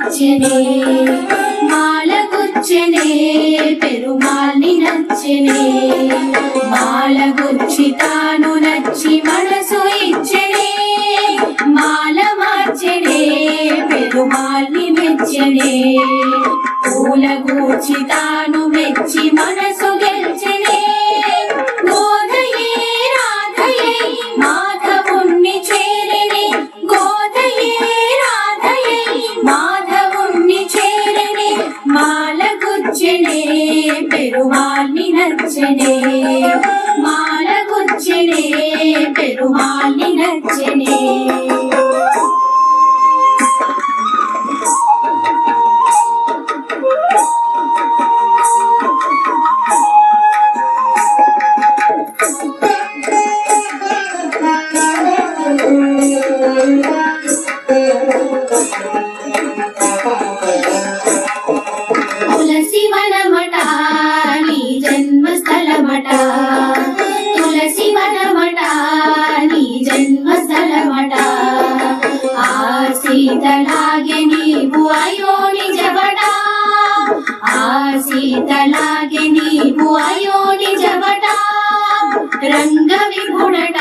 మెచ్చనే మాల గుచ్చనే పెరుమాల్ని నచ్చనే మాల గుచ్చి తాను నచ్చి మనసు ఇచ్చనే మాల మార్చనే పెరుమాల్ని మెచ్చనే పూల గూర్చి తాను మెచ్చి మనసు గెల్చనే గోదయే రాధయే మాధవుణ్ణి చేరనే గోదయే రాధయే మాధవుణ్ణి చేరనే మాల గుచ్చనే పెరుమాల్ని నచ్చనే మాల గుచ్చనే పెరుమాల్ని నచ్చనే తులసి వనమట నీ జన్మస్థలమట తులసి వనమట నీ జన్మస్థలమట ఆ సీతలాగే నీవు అయో నిజబట ఆ సీతలాగే నీవు అయో నిజబట రంగ విభుడట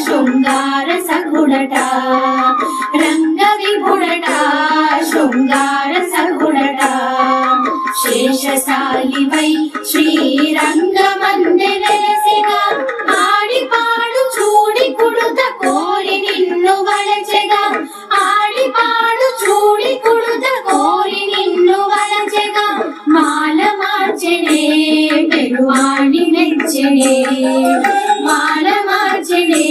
శృంగార సఖుడట రంగ విభుడట శృంగార సఖుడట శేషసాయివై శ్రీరంగమందే వెలసిగా ఆడి పాడు చూడి కుడుత కోరి నిన్ను వలచెగా ఆడి పాడు చూడి కుడుత కోరి నిన్ను వలచెగా మాల మార్చనే పెరుమాళి మెచ్చనే మాల మార్చనే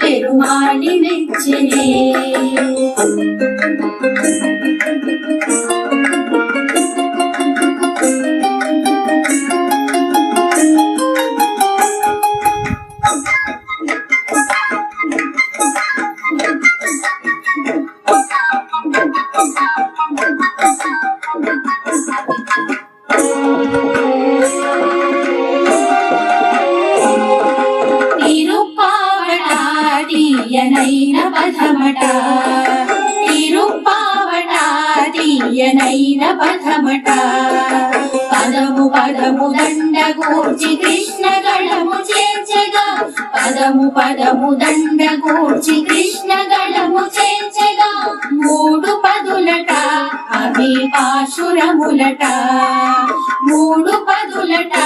పెరుమాళి మెచ్చనే తీయనైన పదమట తిరుప్పావట తీయనైన పదమట పదము పదము దండ గూర్చి కృష్ణ గళము చేర్చగా పదము పదము దండ గూర్చి కృష్ణ గళము చేర్చగా మూడు పదులట అవి పాశురములట మూడు పదులట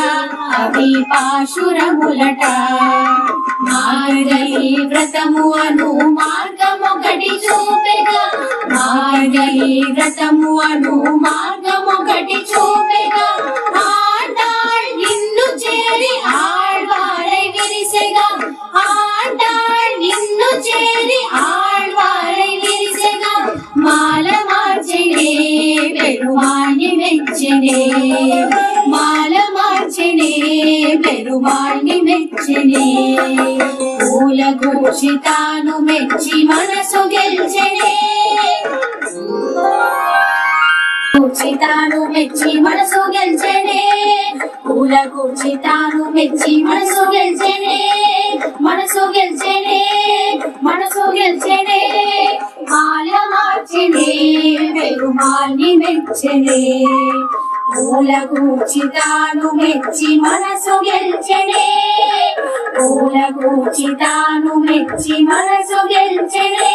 అవి పాశురములట మార్గయి వ్రతము అను మార్గమొకటి చూపెగా మార్గయి వ్రతము అను మార్గమొకటి చూపెగా ఆడాళ్ నిన్ను చేరి ఆళ్వారై విరిసెగా ఆడాళ్ నిన్ను చేరి ఆళ్వారై విరిసెగా మాల మార్చనే పెరుమాల్ని మెచ్చనే మాల మార్చనే పెరుమాల్ని మెచ్చనే పూల గూర్చి తాను మెచ్చి మనసు గెల్చనే గూర్చి తాను మెచ్చి మనసు గెల్చనే పూల గూర్చి తాను మెచ్చి మనసు గెల్చనే మనసు గెల్చనే మనసు గెల్చనే మాల మార్చనే పెరుమాల్ని మెచ్చనే పూల గూర్చి తాను మెచ్చి మనసు గెల్చనే పూల గూర్చి తాను మెచ్చి మనసు గెల్చనే